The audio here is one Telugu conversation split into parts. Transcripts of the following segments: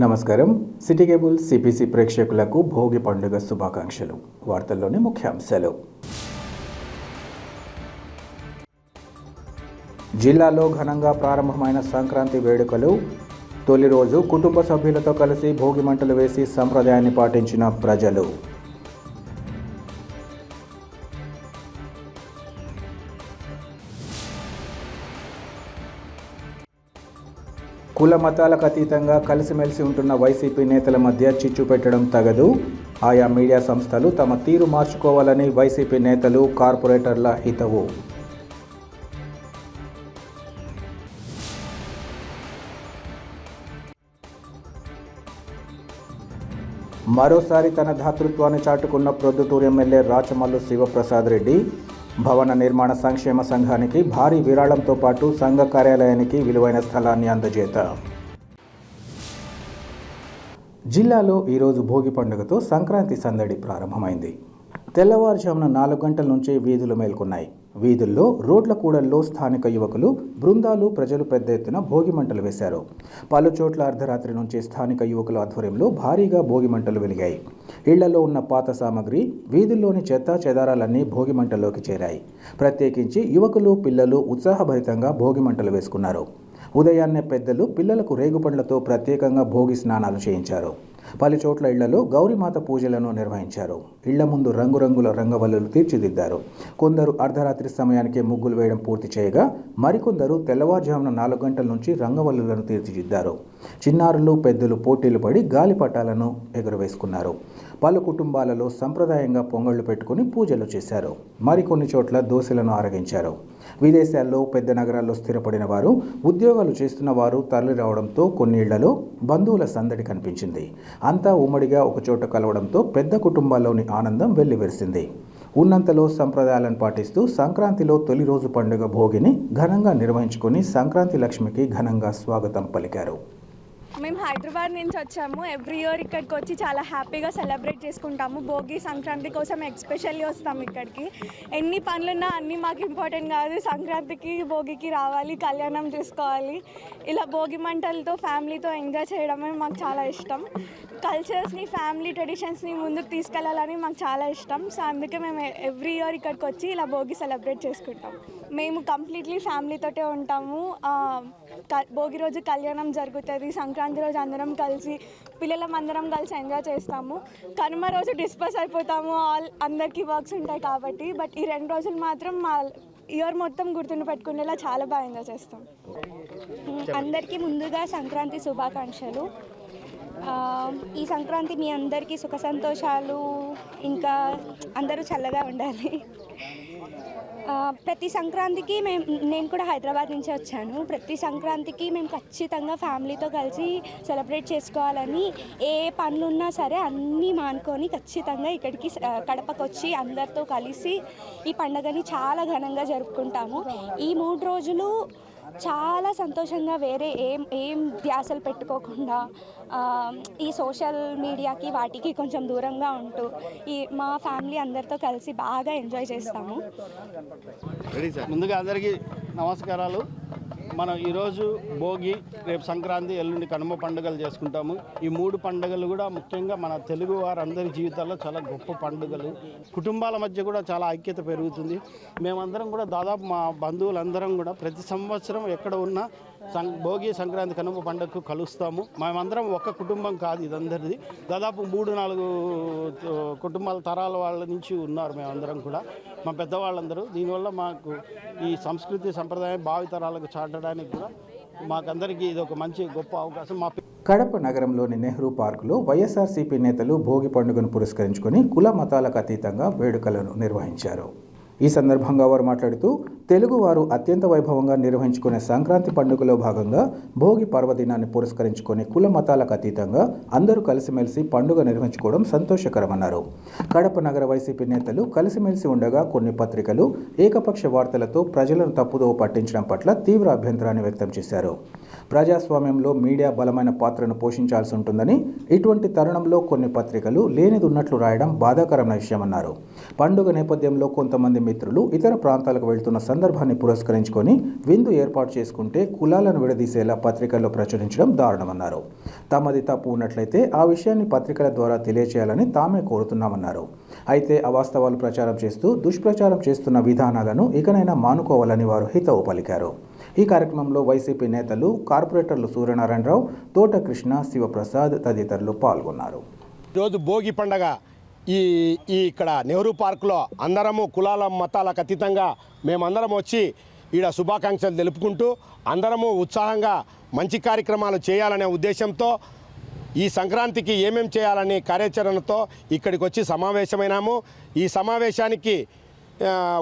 నమస్కారం. సిటీ కేబుల్ సిపిసి ప్రేక్షకులకు భోగి పండుగ శుభాకాంక్షలు. వార్తల్లోని ముఖ్యాంశాలు. జిల్లాలో ఘనంగా ప్రారంభమైన సంక్రాంతి వేడుకలు. తొలి రోజు కుటుంబ సభ్యులతో కలిసి భోగి మంటలు వేసి సంప్రదాయాన్ని పాటించిన ప్రజలు. కుల మతాలకు అతీతంగా కలిసిమెలిసి ఉంటున్న వైసీపీ నేతల మధ్య చిచ్చు పెట్టడం తగదు. ఆయా మీడియా సంస్థలు తమ తీరు మార్చుకోవాలని వైసీపీ నేతలు, కార్పొరేటర్ల హితవు. మరోసారి తన ధాతృత్వాన్ని చాటుకున్న ప్రొద్దుటూరు ఎమ్మెల్యే రాచమల్లు శివప్రసాద్ రెడ్డి. భవన నిర్మాణ సంక్షేమ సంఘానికి భారీ విరాళంతో పాటు సంఘ కార్యాలయానికి విలువైన స్థలాన్ని అందజేత. జిల్లాలో ఈరోజు భోగి పండుగతో సంక్రాంతి సందడి ప్రారంభమైంది. తెల్లవారుజామున 4 గంటల నుంచి వీధులు మేల్కొన్నాయి. వీధుల్లో, రోడ్ల కూడల్లో స్థానిక యువకులు, బృందాలు, ప్రజలు పెద్ద ఎత్తున భోగి మంటలు వేశారు. పలు చోట్ల అర్ధరాత్రి నుంచి స్థానిక యువకుల ఆధ్వర్యంలో భారీగా భోగి మంటలు వెలిగాయి. ఇళ్లలో ఉన్న పాత సామగ్రి, వీధుల్లోని చెత్త చెదారాలన్నీ భోగి మంటల్లోకి చేరాయి. ప్రత్యేకించి యువకులు, పిల్లలు ఉత్సాహభరితంగా భోగి మంటలు వేసుకున్నారు. ఉదయాన్నే పెద్దలు పిల్లలకు రేగుపండ్లతో ప్రత్యేకంగా భోగి స్నానాలు చేయించారు. పలు చోట్ల ఇళ్లలో గౌరీమాత పూజలను నిర్వహించారు. ఇళ్ల ముందు రంగురంగుల రంగవల్లులు తీర్చిదిద్దారు. కొందరు అర్ధరాత్రి సమయానికే ముగ్గులు వేయడం పూర్తి చేయగా, మరికొందరు తెల్లవారుజామున 4 గంటల నుంచి రంగవల్లులను తీర్చిదిద్దారు. చిన్నారులు, పెద్దలు పోటీలు పడి గాలిపటాలను ఎగురవేసుకున్నారు. పలు కుటుంబాలలో సంప్రదాయంగా పొంగళ్లు పెట్టుకుని పూజలు చేశారు. మరికొన్ని చోట్ల దోశలను ఆరగించారు. విదేశాల్లో, పెద్ద నగరాల్లో స్థిరపడిన వారు, ఉద్యోగాలు చేస్తున్న వారు తరలి రావడంతో కొన్ని ఇళ్లలో బంధువుల సందడి కనిపించింది. అంతా ఉమ్మడిగా ఒకచోట కలవడంతో పెద్ద కుటుంబాల్లోని ఆనందం వెల్లివిరిసింది. ఉన్నంతలో సంప్రదాయాలను పాటిస్తూ సంక్రాంతిలో తొలి రోజు పండుగ భోగిని ఘనంగా నిర్వహించుకొని సంక్రాంతి లక్ష్మికి ఘనంగా స్వాగతం పలికారు. మేము హైదరాబాద్ నుంచి వచ్చాము. ఎవ్రీ ఇయర్ ఇక్కడికి వచ్చి చాలా హ్యాపీగా సెలబ్రేట్ చేసుకుంటాము. భోగి, సంక్రాంతి కోసం ఎస్పెషల్లీ వస్తాము ఇక్కడికి. ఎన్ని పనులున్నా అన్నీ మాకు ఇంపార్టెంట్ కాదు. సంక్రాంతికి, భోగికి రావాలి, కళ్యాణం చేసుకోవాలి. ఇలా భోగి మంటలతో ఫ్యామిలీతో ఎంజాయ్ చేయడమే మాకు చాలా ఇష్టం. కల్చర్స్ని, ఫ్యామిలీ ట్రెడిషన్స్ని ముందుకు తీసుకెళ్లాలని మాకు చాలా ఇష్టం. సో అందుకే మేము ఎవ్రీ ఇయర్ ఇక్కడికి వచ్చి ఇలా భోగి సెలబ్రేట్ చేసుకుంటాం. మేము కంప్లీట్లీ ఫ్యామిలీతోటే ఉంటాము. భోగి రోజు కళ్యాణం జరుగుతుంది. సంక్రాంతి రోజు అందరం కలిసి, పిల్లలందరం కలిసి ఎంజాయ్ చేస్తాము. కనుమ రోజు డిస్పర్స్ అయిపోతాము, అందరికీ వర్క్స్ ఉంటాయి కాబట్టి. బట్ ఈ 2 రోజులు మాత్రం మా ఇయర్ మొత్తం గుర్తుండి పెట్టుకునేలా చాలా బాగా ఎంజాయ్ చేస్తాం. అందరికీ ముందుగా సంక్రాంతి శుభాకాంక్షలు. ఈ సంక్రాంతి మీ అందరికీ సుఖ సంతోషాలు, ఇంకా అందరూ చల్లగా ఉండాలి. ప్రతి సంక్రాంతికి నేను కూడా హైదరాబాద్ నుంచి వచ్చాను. ప్రతి సంక్రాంతికి మేము ఖచ్చితంగా ఫ్యామిలీతో కలిసి సెలబ్రేట్ చేసుకోవాలని, ఏ పనులున్నా సరే అన్నీ మానుకొని ఖచ్చితంగా ఇక్కడికి కడపకు వచ్చి అందరితో కలిసి ఈ పండుగని చాలా ఘనంగా జరుపుకుంటాము. ఈ 3 రోజులు చాలా సంతోషంగా, వేరే ఏం ధ్యాసలు పెట్టుకోకుండా ఈ సోషల్ మీడియాకి వాటికి కొంచెం దూరంగా ఉంటూ మా ఫ్యామిలీ అందరితో కలిసి బాగా ఎంజాయ్ చేస్తాము. ముందుగా అందరికీ నమస్కారాలు. మనం ఈరోజు భోగి, రేపు సంక్రాంతి, ఎల్లుండి కనుమ పండుగలు చేసుకుంటాము. ఈ 3 పండుగలు కూడా ముఖ్యంగా మన తెలుగు వారందరి జీవితాల్లో చాలా గొప్ప పండుగలు. కుటుంబాల మధ్య కూడా చాలా ఐక్యత పెరుగుతుంది. మేమందరం కూడా దాదాపు మా బంధువులందరం కూడా ప్రతి సంవత్సరం ఎక్కడ ఉన్నా భోగి, సంక్రాంతి, కనుమ పండుగకు కలుస్తాము. మేమందరం ఒక కుటుంబం కాదు, ఇదందరిది. దాదాపు 3-4 కుటుంబాల తరాల వాళ్ళ నుంచి ఉన్నారు మేమందరం కూడా, మా పెద్దవాళ్ళందరూ. దీనివల్ల మాకు ఈ సంస్కృతి సంప్రదాయం భావితరాలకు చాటడానికి కూడా మాకందరికీ ఇది ఒక మంచి గొప్ప అవకాశం. కడప నగరంలోని నెహ్రూ పార్కులో వైఎస్ఆర్సీపీ నేతలు భోగి పండుగను పురస్కరించుకొని కుల మతాలకు అతీతంగా వేడుకలను నిర్వహించారు. ఈ సందర్భంగా వారు మాట్లాడుతూ, తెలుగువారు అత్యంత వైభవంగా నిర్వహించుకునే సంక్రాంతి పండుగలో భాగంగా భోగి పర్వదినాన్ని పురస్కరించుకొని కుల మతాలకు అతీతంగా అందరూ కలిసిమెలిసి పండుగ నిర్వహించుకోవడం సంతోషకరమన్నారు. కడప నగర వైసీపీ నేతలు కలిసిమెలిసి ఉండగా కొన్ని పత్రికలు ఏకపక్ష వార్తలతో ప్రజలను తప్పుదోవ పట్టించడం పట్ల తీవ్ర అభ్యంతరాన్ని వ్యక్తం చేశారు. ప్రజాస్వామ్యంలో మీడియా బలమైన పాత్రను పోషించాల్సి ఉంటుందని, ఇటువంటి తరుణంలో కొన్ని పత్రికలు లేనిది ఉన్నట్లు రాయడం బాధాకరమైన విషయమన్నారు. పండుగ నేపథ్యంలో కొంతమంది మిత్రులు ఇతర ప్రాంతాలకు వెళ్తున్న సందర్భాన్ని పురస్కరించుకొని విందు ఏర్పాటు చేసుకుంటే కులాలను విడదీసేలా పత్రికల్లో ప్రచురించడం దారుణమన్నారు. తమది తప్పు ఉన్నట్లయితే ఆ విషయాన్ని పత్రికల ద్వారా తెలియచేయాలని తామే కోరుతున్నామన్నారు. అయితే అవాస్తవాలు ప్రచారం చేస్తూ దుష్ప్రచారం చేస్తున్న విధానాలను ఇకనైనా మానుకోవాలని వారు హితవు పలికారు. ఈ కార్యక్రమంలో వైసీపీ నేతలు, కార్పొరేటర్లు సూర్యనారాయణరావు, తోట కృష్ణ, శివప్రసాద్ తదితరులు పాల్గొన్నారు. ఈరోజు భోగి పండగ ఈ ఇక్కడ నెహ్రూ పార్కులో అందరము కులాల మతాలకు అతీతంగా మేమందరం వచ్చి ఈడ శుభాకాంక్షలు తెలుపుకుంటూ అందరము ఉత్సాహంగా మంచి కార్యక్రమాలు చేయాలనే ఉద్దేశంతో ఈ సంక్రాంతికి ఏమేం చేయాలనే కార్యాచరణతో ఇక్కడికి వచ్చి సమావేశమైనాము. ఈ సమావేశానికి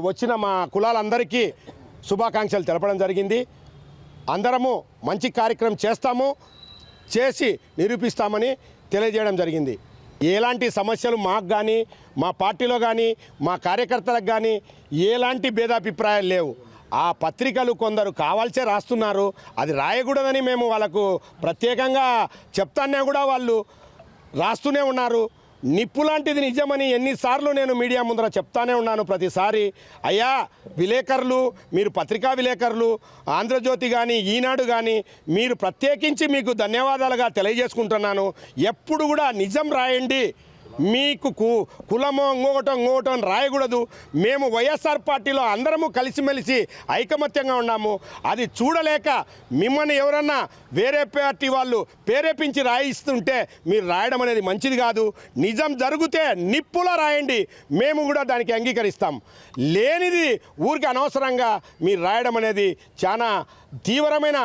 వచ్చిన మా కులాలందరికీ శుభాకాంక్షలు తెలపడం జరిగింది. అందరము మంచి కార్యక్రమం చేసి నిరూపిస్తామని తెలియజేయడం జరిగింది. ఎలాంటి సమస్యలు మాకు కానీ, మా పార్టీలో కానీ, మా కార్యకర్తలకు కానీ ఎలాంటి భేదాభిప్రాయాలు లేవు. ఆ పత్రికలు కొందరు కావాల్సే రాస్తున్నారు, అది రాయకూడదని మేము వాళ్ళకు ప్రత్యేకంగా చెప్తానే కూడా వాళ్ళు రాస్తూనే ఉన్నారు. నిప్పు లాంటిది నిజమని ఎన్నిసార్లు నేను మీడియా ముందర చెప్తానే ఉన్నాను. ప్రతిసారి అయ్యా విలేకరులు, మీరు పత్రికా విలేకరులు, ఆంధ్రజ్యోతి కానీ, ఈనాడు కానీ, మీరు ప్రత్యేకించి మీకు ధన్యవాదాలుగా తెలియజేసుకుంటున్నాను. ఎప్పుడు కూడా నిజం రాయండి. మీకు కులమో ఇంకొకటో రాయకూడదు. మేము వైఎస్ఆర్ పార్టీలో అందరము కలిసిమెలిసి ఐకమత్యంగా ఉన్నాము. అది చూడలేక మిమ్మల్ని ఎవరన్నా వేరే పార్టీ వాళ్ళు ప్రేరేపించి రాయిస్తుంటే మీరు రాయడం అనేది మంచిది కాదు. నిజం జరిగితే నిప్పులో రాయండి, మేము కూడా దానికి అంగీకరిస్తాం. లేనిది ఊరికి అనవసరంగా మీరు రాయడం అనేది చాలా తీవ్రమైన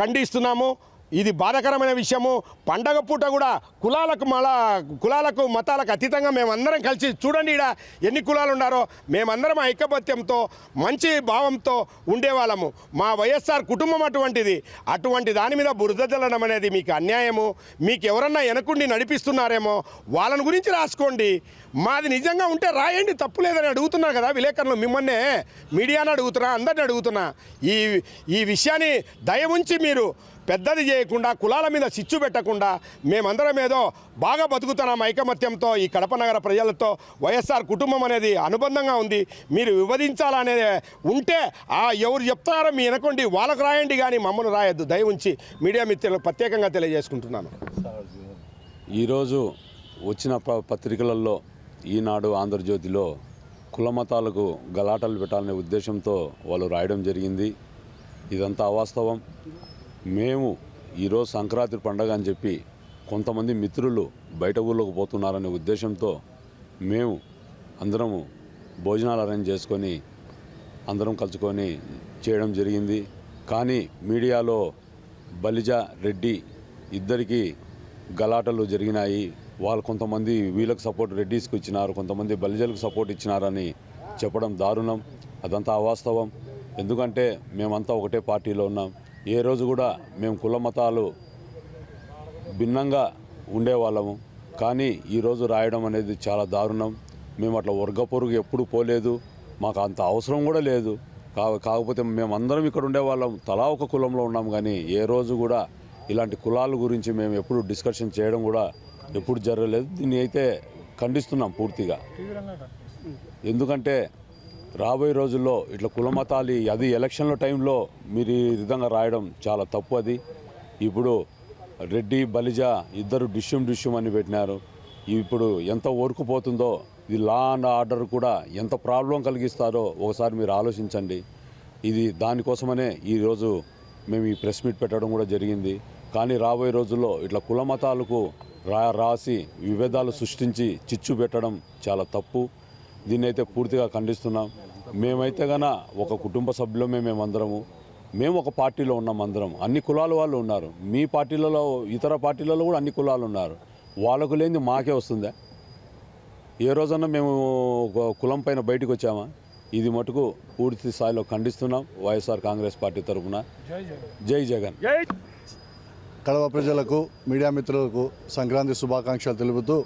ఖండిస్తున్నాము. ఇది బాధాకరమైన విషయము. పండగ పూట కూడా కులాలకు మతాలకు అతీతంగా మేమందరం కలిసి చూడండి, ఇక్కడ ఎన్ని కులాలు ఉన్నారో మేమందరం ఐకమత్యంతో మంచి భావంతో ఉండేవాళ్ళము. మా వైఎస్ఆర్ కుటుంబం అటువంటి దాని మీద బురద జల్లడం అనేది మీకు అన్యాయము. మీకు ఎవరన్నా వెనకుండి నడిపిస్తున్నారేమో వాళ్ళని గురించి రాసుకోండి. మాది నిజంగా ఉంటే రాయండి, తప్పు లేదని అడుగుతున్నా కదా విలేకరులు. మిమ్మల్నే మీడియాని అడుగుతున్నా, అందరిని అడుగుతున్నా. ఈ విషయాన్ని దయ ఉంచి మీరు పెద్దది చేయకుండా, కులాల మీద చిచ్చు పెట్టకుండా మేమందరం ఏదో బాగా బతుకుతున్నాం ఐకమత్యంతో. ఈ కడప నగర ప్రజలతో వైఎస్ఆర్ కుటుంబం అనేది అనుబంధంగా ఉంది. మీరు విభజించాలనేది ఉంటే ఎవరు చెప్తారో మీ అనుకోండి, వాళ్ళకు రాయండి, కానీ మమ్మల్ని రాయొద్దు. దయ ఉంచి మీడియా మిత్రులకు ప్రత్యేకంగా తెలియజేసుకుంటున్నాను. ఈరోజు వచ్చిన పత్రికలలో ఈనాడు, ఆంధ్రజ్యోతిలో కుల మతాలకు గలాటలు పెట్టాలనే ఉద్దేశంతో వాళ్ళు రాయడం జరిగింది. ఇదంతా అవాస్తవం. మేము ఈరోజు సంక్రాంతి పండగ అని చెప్పి కొంతమంది మిత్రులు బయట ఊళ్ళోకి పోతున్నారనే ఉద్దేశంతో మేము అందరము భోజనాలు అరేంజ్ చేసుకొని అందరం కలుసుకొని చేయడం జరిగింది. కానీ మీడియాలో బలిజ, రెడ్డి ఇద్దరికి గలాటలు జరిగినాయి. వాళ్ళు కొంతమంది వీళ్ళకి సపోర్ట్ రెడ్డిస్కి ఇచ్చినారు, కొంతమంది బలిజలకు సపోర్ట్ ఇచ్చినారని చెప్పడం దారుణం. అదంతా అవాస్తవం. ఎందుకంటే మేమంతా ఒకటే పార్టీలో ఉన్నాం. ఏ రోజు కూడా మేము కుల మతాలు భిన్నంగా ఉండేవాళ్ళము. కానీ ఈరోజు రాయడం అనేది చాలా దారుణం. మేము అట్లా వర్గ పొరుగు ఎప్పుడు పోలేదు, మాకు అంత అవసరం కూడా లేదు. కాకపోతే మేమందరం ఇక్కడ ఉండేవాళ్ళం, తలా ఒక కులంలో ఉన్నాం. కానీ ఏ రోజు కూడా ఇలాంటి కులాల గురించి మేము ఎప్పుడు డిస్కషన్ చేయడం కూడా ఎప్పుడు జరగలేదు. దీన్ని అయితే ఖండిస్తున్నాం పూర్తిగా. ఎందుకంటే రాబోయే రోజుల్లో ఇట్లా కుల మతాలు అది ఎలక్షన్ల టైంలో మీరు ఈ విధంగా రాయడం చాలా తప్పు. అది ఇప్పుడు రెడ్డి, బలిజ ఇద్దరు డిష్యూమ్ అని పెట్టినారు. ఇప్పుడు ఎంత వరకు పోతుందో, ఇది లా అండ్ ఆర్డర్ కూడా ఎంత ప్రాబ్లం కలిగిస్తారో ఒకసారి మీరు ఆలోచించండి. ఇది దానికోసమనే ఈరోజు మేము ఈ ప్రెస్ మీట్ పెట్టడం కూడా జరిగింది. కానీ రాబోయే రోజుల్లో ఇట్లా కుల మతాలకు రాసి విభేదాలు సృష్టించి చిచ్చు పెట్టడం చాలా తప్పు. దీన్ని అయితే పూర్తిగా ఖండిస్తున్నాం. మేమైతే గన ఒక కుటుంబ సభ్యులమే మేమందరము. మేము ఒక పార్టీలో ఉన్నాం అందరం. అన్ని కులాల వాళ్ళు ఉన్నారు. మీ పార్టీలలో, ఇతర పార్టీలలో కూడా అన్ని కులాలు ఉన్నారు. వాళ్ళకు లేనిది మాకే వస్తుందా? ఏ రోజన్నా మేము కులం పైన బయటకు వచ్చామా? ఇది మటుకు పూర్తి స్థాయిలో ఖండిస్తున్నాం. వైఎస్ఆర్ కాంగ్రెస్ పార్టీ తరఫున జై జగన్. కడప ప్రజలకు, మీడియా మిత్రులకు సంక్రాంతి శుభాకాంక్షలు తెలుపుతూ,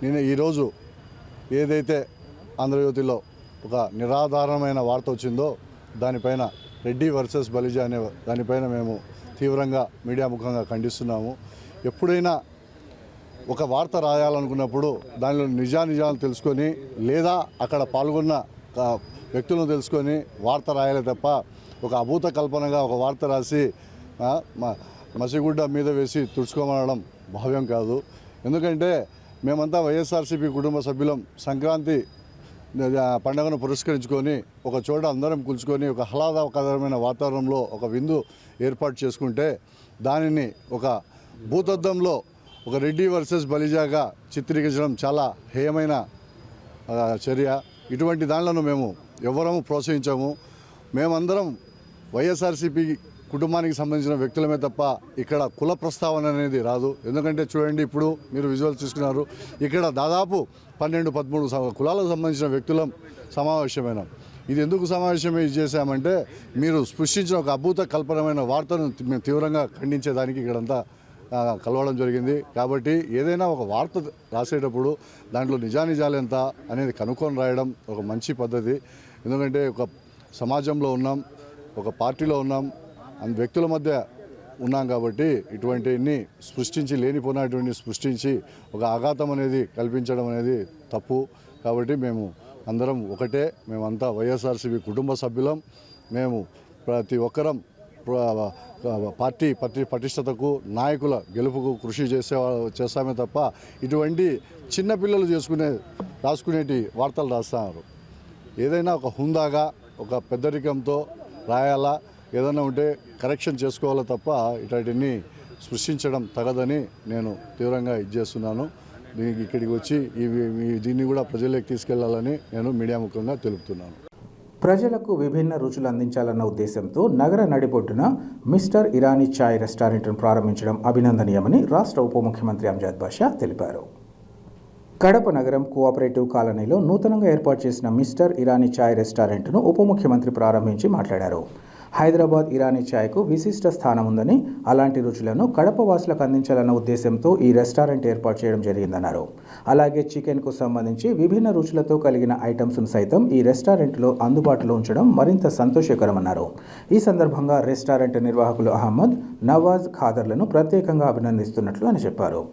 నేను ఈరోజు ఏదైతే ఆంధ్రజ్యోతిలో ఒక నిరాధారమైన వార్త వచ్చిందో దానిపైన రెడ్డి వర్సెస్ బలిజ అనే దానిపైన మేము తీవ్రంగా మీడియా ముఖంగా ఖండిస్తున్నాము. ఎప్పుడైనా ఒక వార్త రాయాలనుకున్నప్పుడు దానిలో నిజానిజాలు తెలుసుకొని లేదా అక్కడ పాల్గొన్న వ్యక్తులను తెలుసుకొని వార్త రాయాలి తప్ప ఒక అభూత కల్పనగా ఒక వార్త రాసి మసిగుడ్డ మీద వేసి తుడుచుకోమనడం భావ్యం కాదు. ఎందుకంటే మేమంతా వైఎస్ఆర్సీపీ కుటుంబ సభ్యులం. సంక్రాంతి పండుగను పురస్కరించుకొని ఒక చోట అందరం కూల్చుకొని ఒక ఆహ్లాదకరమైన వాతావరణంలో ఒక విందు ఏర్పాటు చేసుకుంటే దానిని ఒక భూతద్దంలో ఒక రెడ్డి వర్సెస్ బలిజాగా చిత్రీకరించడం చాలా హేయమైన చర్య. ఇటువంటి దానిలను మేము ఎవరము ప్రోత్సహించాము. మేమందరం వైఎస్ఆర్సీపీ కుటుంబానికి సంబంధించిన వ్యక్తులమే తప్ప ఇక్కడ కుల ప్రస్తావన అనేది రాదు. ఎందుకంటే చూడండి, ఇప్పుడు మీరు విజువల్స్ తీసుకున్నారు, ఇక్కడ దాదాపు 12-13 కులాలకు సంబంధించిన వ్యక్తులం సమావేశమైన. ఇది ఎందుకు సమావేశం చేశామంటే మీరు సృష్టించిన ఒక అద్భుత కల్పనమైన వార్తను మేము తీవ్రంగా ఖండించేదానికి ఇక్కడంతా కలవడం జరిగింది. కాబట్టి ఏదైనా ఒక వార్త రాసేటప్పుడు దాంట్లో నిజానిజాలు ఎంత అనేది కనుక్కొని రాయడం ఒక మంచి పద్ధతి. ఎందుకంటే ఒక సమాజంలో ఉన్నాం, ఒక పార్టీలో ఉన్నాం, వ్యక్తుల మధ్య ఉన్నాం. కాబట్టి ఇటువంటివన్నీ సృష్టించి లేనిపోయినటువంటి సృష్టించి ఒక ఆఘాతం అనేది కల్పించడం అనేది తప్పు. కాబట్టి మేము అందరం ఒకటే, మేమంతా వైఎస్ఆర్సీపీ కుటుంబ సభ్యులం. మేము ప్రతి ఒక్కరం పార్టీ పటిష్టతకు, నాయకుల గెలుపుకు కృషి చేస్తామే తప్ప ఇటువంటి చిన్నపిల్లలు రాసుకునేటి వార్తలు రాస్తున్నారు. ఏదైనా ఒక హుందాగా ఒక పెద్దరికంతో రాయాలా, ఏదైనా ఉంటే కరెక్షన్ చేసుకోవాలా తప్ప ఇట్లాంటివన్నీ సృష్టించడం తగదని నేను తీవ్రంగా చేస్తున్నాను. ఇక్కడికి వచ్చి దీన్ని కూడా ప్రజల్లోకి తీసుకెళ్లాలని నేను మీడియా ముఖంగా తెలుపుతున్నాను. ప్రజలకు విభిన్న రుచులు అందించాలన్న ఉద్దేశంతో నగర నడిబొడ్డున మిస్టర్ ఇరానీ చాయ్ రెస్టారెంట్ను ప్రారంభించడం అభినందనీయమని రాష్ట్ర ఉప ముఖ్యమంత్రి అంజాద్ బాషా తెలిపారు. కడప నగరం కోఆపరేటివ్ కాలనీలో నూతనంగా ఏర్పాటు చేసిన మిస్టర్ ఇరానీ చాయ్ రెస్టారెంట్ను ఉప ముఖ్యమంత్రి ప్రారంభించి మాట్లాడారు. హైదరాబాద్ ఇరానీ ఛాయ్కు విశిష్ట స్థానం ఉందని, అలాంటి రుచులను కడప వాసులకు అందించాలన్న ఉద్దేశంతో ఈ రెస్టారెంట్ ఏర్పాటు చేయడం జరిగిందన్నారు. అలాగే చికెన్కు సంబంధించి విభిన్న రుచులతో కలిగిన ఐటమ్స్ను సైతం ఈ రెస్టారెంట్లో అందుబాటులో ఉంచడం మరింత సంతోషకరమన్నారు. ఈ సందర్భంగా రెస్టారెంట్ నిర్వాహకులు అహ్మద్, నవాజ్ ఖాదర్లను ప్రత్యేకంగా అభినందిస్తున్నట్లు ఆయన చెప్పారు.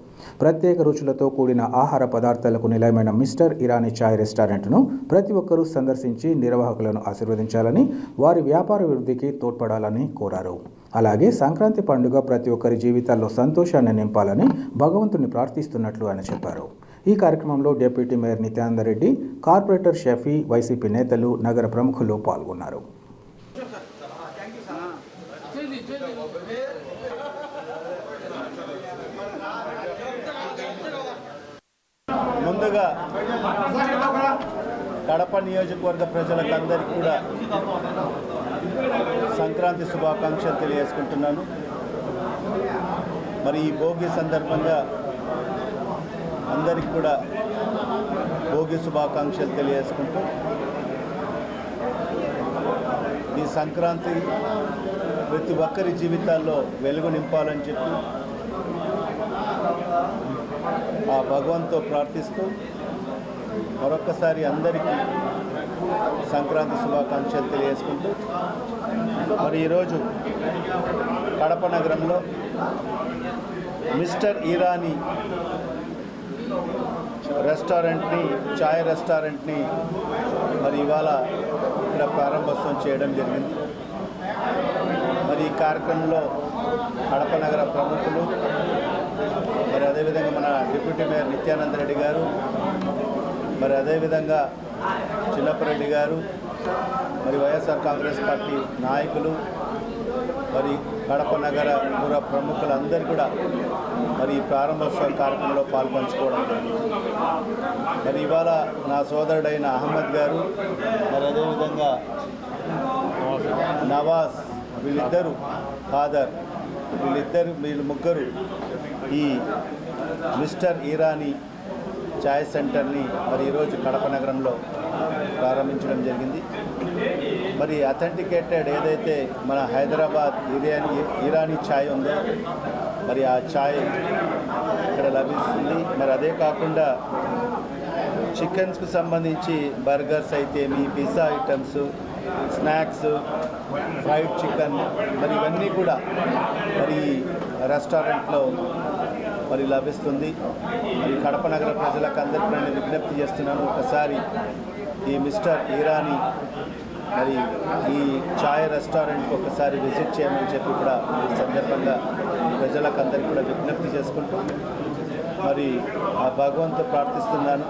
ప్రత్యేక రుచులతో కూడిన ఆహార పదార్థాలకు నిలయమైన మిస్టర్ ఇరానీ చాయ్ రెస్టారెంట్ను ప్రతి ఒక్కరూ సందర్శించి నిర్వాహకులను ఆశీర్వదించాలని, వారి వ్యాపార అభివృద్ధికి తోడ్పడాలని కోరారు. అలాగే సంక్రాంతి పండుగ ప్రతి ఒక్కరి జీవితాల్లో సంతోషాన్ని నింపాలని భగవంతుని ప్రార్థిస్తున్నట్లు ఆయన చెప్పారు. ఈ కార్యక్రమంలో deputy mayor Nityananda Reddy, corporator Shafi, YCP నేతలు, నగర ప్రముఖులు పాల్గొన్నారు. ముందుగా కడప నియోజకవర్గ ప్రజలకు అందరికీ కూడా సంక్రాంతి శుభాకాంక్షలు తెలియజేసుకుంటున్నాను. మరి ఈ భోగి సందర్భంగా అందరికీ కూడా భోగి శుభాకాంక్షలు తెలియజేసుకుంటూ ఈ సంక్రాంతి ప్రతి ఒక్కరి జీవితాల్లో వెలుగు నింపాలని చెప్పి ఆ భగవంతుతో ప్రార్థిస్తూ మరొక్కసారి అందరికీ సంక్రాంతి శుభాకాంక్షలు తెలియజేసుకుంటూ మరి ఈరోజు కడప నగరంలో మిస్టర్ ఇరానీ చాయ్ రెస్టారెంట్ని మరి ఇవాళ ఇక్కడ ప్రారంభోత్సవం చేయడం జరిగింది. మరి ఈ కార్యక్రమంలో కడప నగర ప్రముఖులు, మరి అదేవిధంగా మన డిప్యూటీ మేయర్ నిత్యానంద రెడ్డి గారు, మరి అదేవిధంగా చిన్నప్పరెడ్డి గారు, మరి వైఎస్ఆర్ కాంగ్రెస్ పార్టీ నాయకులు, మరి కడప నగర పుర ప్రముఖులందరూ కూడా మరి ఈ ప్రారంభోత్సవ కార్యక్రమంలో పాల్పంచుకోవడం జరిగింది. మరి ఇవాళ నా సోదరుడైన అహ్మద్ గారు, మరి అదేవిధంగా నవాజ్, వీళ్ళిద్దరూ ఖాదర్, వీళ్ళు ముగ్గురు ఈ మిస్టర్ ఇరానీ చాయ్ సెంటర్ని మరి ఈరోజు కడప నగరంలో ప్రారంభించడం జరిగింది. మరి అథెంటికేటెడ్ ఏదైతే మన హైదరాబాద్ ఇరానీ చాయ్ ఉందో మరి ఆ చాయ్ ఇక్కడ లభిస్తుంది. మరి అదే కాకుండా చికెన్స్కు సంబంధించి బర్గర్స్ అయితేమి, pizza items, snacks, fried chicken మరి ఇవన్నీ కూడా మరి రెస్టారెంట్లో మరి లభిస్తుంది. మరి కడప నగర ప్రజలకు అందరికీ నేను విజ్ఞప్తి చేస్తున్నాను, ఒకసారి ఈ మిస్టర్ ఇరానీ మరి ఈ ఛాయ్ రెస్టారెంట్కి ఒకసారి విజిట్ చేయమని చెప్పి కూడా ఈ సందర్భంగా ప్రజలకు అందరికీ కూడా విజ్ఞప్తి చేసుకుంటూ మరి ఆ భగవంతు ప్రార్థిస్తున్నాను.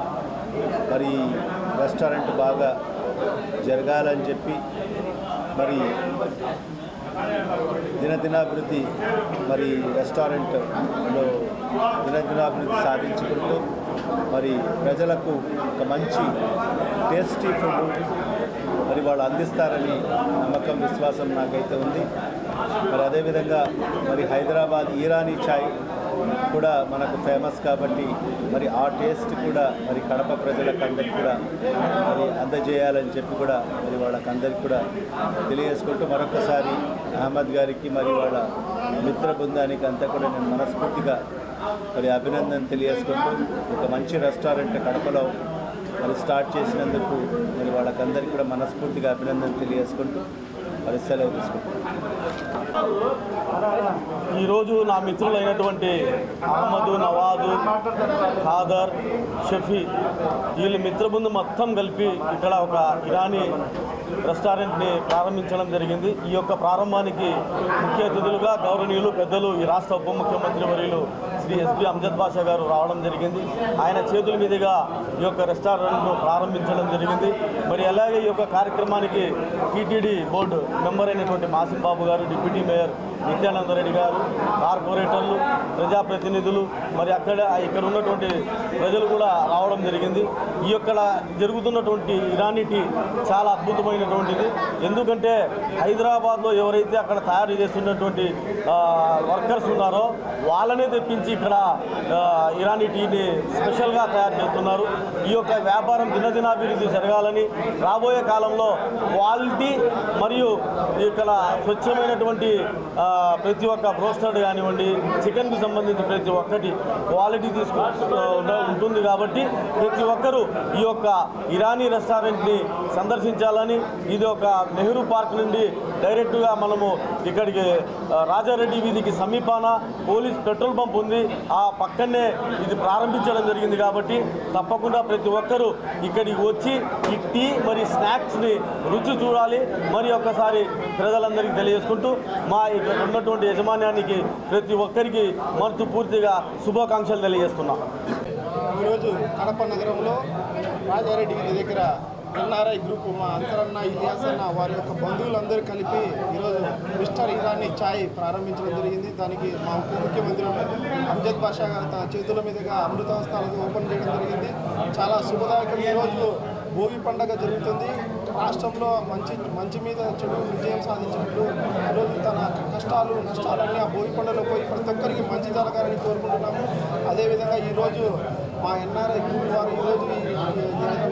మరి రెస్టారెంట్ బాగా జరగాలని చెప్పి మరి దినదినాభివృద్ధి మరి రెస్టారెంట్లో దినదినాభివృద్ధి సాధించుకుంటూ మరి ప్రజలకు ఒక మంచి టేస్టీ ఫుడ్ మరి వాళ్ళు అందిస్తారని నమ్మకం, విశ్వాసం నాకైతే ఉంది. మరి అదేవిధంగా మరి హైదరాబాద్ ఇరానీ ఛాయ్ కూడా మనకు ఫేమస్ కాబట్టి మరి ఆ టేస్ట్ కూడా మరి కడప ప్రజలకు అందరికీ కూడా మరి అందజేయాలని చెప్పి కూడా మరి వాళ్ళకందరికీ కూడా తెలియజేసుకుంటూ మరొకసారి అహ్మద్ గారికి మరి వాళ్ళ మిత్ర బృందానికి అంతా కూడా నేను మనస్ఫూర్తిగా మరి అభినందన తెలియజేసుకుంటూ ఒక మంచి రెస్టారెంట్ కడపలో మరి స్టార్ట్ చేసినందుకు మరి వాళ్ళకందరికీ కూడా మనస్ఫూర్తిగా అభినందన తెలియజేసుకుంటూ మరి సెలవు తీసుకుంటాం. ఈరోజు నా మిత్రులైనటువంటి అహ్మదు, నవాజు, ఖాదర్, షఫీ వీళ్ళ మిత్రబృందం మొత్తం కలిపి ఇక్కడ ఒక ఇరానీ రెస్టారెంట్ని ప్రారంభించడం జరిగింది. ఈ యొక్క ప్రారంభానికి ముఖ్య అతిథులుగా గౌరవనీయులు పెద్దలు ఈ రాష్ట్ర ఉప ముఖ్యమంత్రి వర్యులు శ్రీ ఎస్పీ అమ్జద్ బాషా గారు రావడం జరిగింది. ఆయన చేతుల మీదుగా ఈ యొక్క రెస్టారెంట్ను ప్రారంభించడం జరిగింది. మరి అలాగే ఈ యొక్క కార్యక్రమానికి టీటీడీ బోర్డు మెంబర్ అయినటువంటి మాసిం బాబు గారు, డిప్యూటీ మేయర్ నిత్యానంద రెడ్డి గారు, కార్పొరేటర్లు, ప్రజాప్రతినిధులు మరి ఇక్కడ ఉన్నటువంటి ప్రజలు కూడా రావడం జరిగింది. ఈ యొక్క జరుగుతున్నటువంటి ఇరానీ టీ చాలా అద్భుతమైనటువంటిది. ఎందుకంటే హైదరాబాద్లో ఎవరైతే అక్కడ తయారు చేస్తున్నటువంటి వర్కర్స్ ఉన్నారో వాళ్ళనే తెప్పించి ఇక్కడ ఇరానీ టీని స్పెషల్గా తయారు చేస్తున్నారు. ఈ యొక్క వ్యాపారం దినదినాభివృద్ధి జరగాలని, రాబోయే కాలంలో క్వాలిటీ మరియు ఇక్కడ స్వచ్ఛమైనటువంటి ప్రతి ఒక్క బ్రోస్టర్డ్ కానివ్వండి, చికెన్కి సంబంధించి ప్రతి ఒక్కటి క్వాలిటీ ఉంటుంది కాబట్టి ప్రతి ఒక్కరూ ఈ యొక్క ఇరానీ రెస్టారెంట్ని సందర్శించాలని, ఇది ఒక నెహ్రూ పార్క్ నుండి డైరెక్ట్గా మనము ఇక్కడికి రాజారెడ్డి వీధికి సమీపాన పోలీస్ పెట్రోల్ పంప్ ఉంది, ఆ పక్కనే ఇది ప్రారంభించడం జరిగింది కాబట్టి తప్పకుండా ప్రతి ఒక్కరూ ఇక్కడికి వచ్చి ఈ టీ మరి స్నాక్స్ని రుచి చూడాలి. మరి ఒక్కసారి ప్రజలందరికీ తెలియజేసుకుంటూ మా ఇక్కడ ఉన్నటువంటి యజమాన్యానికి ప్రతి ఒక్కరికి మనసు పూర్తిగా శుభాకాంక్షలు తెలియజేస్తున్నాం. ఈరోజు కడప నగరంలో రాజారెడ్డి వీధి దగ్గర ఎన్ఆర్ఐ గ్రూప్ మా అంతరన్న, ఇలియాస్ అన్న వారి యొక్క బంధువులందరూ కలిపి ఈరోజు మిస్టర్ ఇరానీ ఛాయ్ ప్రారంభించడం జరిగింది. దానికి మా ఉప ముఖ్యమంత్రి అమ్జద్ బాషా గారు తన చేతుల మీదుగా అమృతవస్థాలకు ఓపెన్ చేయడం జరిగింది. చాలా శుభదాయకం. ఈరోజు భోగి పండుగ జరుగుతుంది. రాష్ట్రంలో మంచి మీద చెడు విజయం సాధించినట్లు ఈరోజు తన కష్టాలు నష్టాలన్నీ ఆ భోగి పండుగలో పోయి ప్రతి ఒక్కరికి మంచి జరగాలని కోరుకుంటున్నాము. అదేవిధంగా ఈరోజు మా ఎన్ఆర్ఐ గ్రూప్ వారు ఈరోజు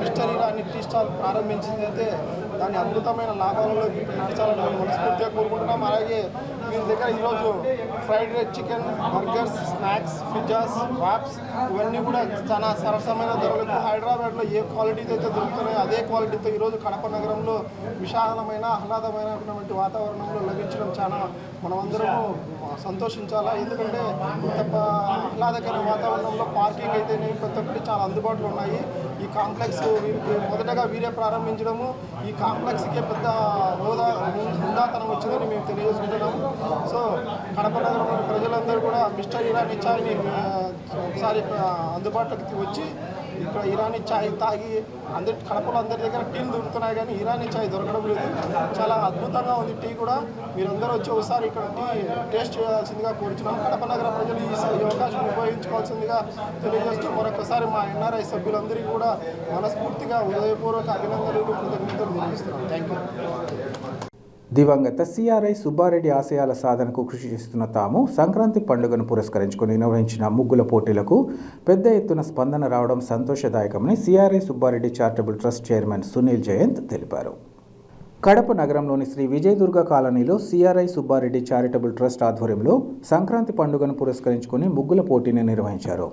మిస్టర్ ఇరానీ టీ స్టాల్ ప్రారంభించింది అయితే దాని అద్భుతమైన లాభాలలో నడచాలని మేము మనస్ఫూర్తిగా కోరుకుంటున్నాం. అలాగే వీరి దగ్గర ఈరోజు fried rice, chicken, burgers, snacks, pizzas, wraps ఇవన్నీ కూడా చాలా సరసమైన ధరలకు హైదరాబాద్లో ఏ క్వాలిటీతో అయితే దొరుకుతున్నాయో అదే క్వాలిటీతో ఈరోజు కడప నగరంలో విశాలమైన ఆహ్లాదమైనటువంటి వాతావరణంలో లభించడం చాలా మనమందరము సంతోషించాలా. ఎందుకంటే ఇంత ఆహ్లాదకర వాతావరణంలో పార్కింగ్ అయితే ప్రతి ఒక్కటి చాలా అందుబాటులో ఉన్నాయి. ఈ కాంప్లెక్స్ వీరికి మొదటగా వీరే ప్రారంభించడము ఈ కాంప్లెక్స్కే పెద్ద హుందాతనం వచ్చిందని మేము తెలియజేసుకుంటున్నాము. సో కడప నగరంలోని ప్రజలందరూ కూడా మిస్టర్ ఇరానీ ఛాయ్ని ఒకసారి అందుబాటులోకి వచ్చి ఇక్కడ ఇరానీ ఛాయ్ తాగి కడపలో అందరి దగ్గర టీలు దొరుకుతున్నాయి కానీ ఇరానీ ఛాయ్ దొరకడం లేదు. చాలా అద్భుతంగా ఉంది టీ కూడా. మీరందరూ వచ్చి ఒకసారి ఇక్కడ టీ టేస్ట్ చేయాల్సిందిగా కోరుచున్నాం. కడప నగర ప్రజలు ఈ అవకాశం ఉపయోగించుకోవాల్సిందిగా తెలియజేస్తూ మరొకసారి మా ఎన్ఆర్ఐ సభ్యులందరికీ కూడా మనస్ఫూర్తిగా హృదయపూర్వక అభినందనలు, కృతజ్ఞతలు తెలియజేస్తున్నాం. Thank you. దివంగత సిఆర్ఐ సుబ్బారెడ్డి ఆశయాల సాధనకు కృషి చేస్తున్న తాము సంక్రాంతి పండుగను పురస్కరించుకుని నిర్వహించిన ముగ్గుల పోటీలకు పెద్ద ఎత్తున స్పందన రావడం సంతోషదాయకమని CRI Subbareddy charitable trust chairman Sunil Jayanth తెలిపారు. కడప నగరంలోని శ్రీ విజయదుర్గ కాలనీలో సిఆర్ఐ సుబ్బారెడ్డి చారిటబుల్ ట్రస్ట్ ఆధ్వర్యంలో సంక్రాంతి పండుగను పురస్కరించుకుని ముగ్గుల పోటీని నిర్వహించారు.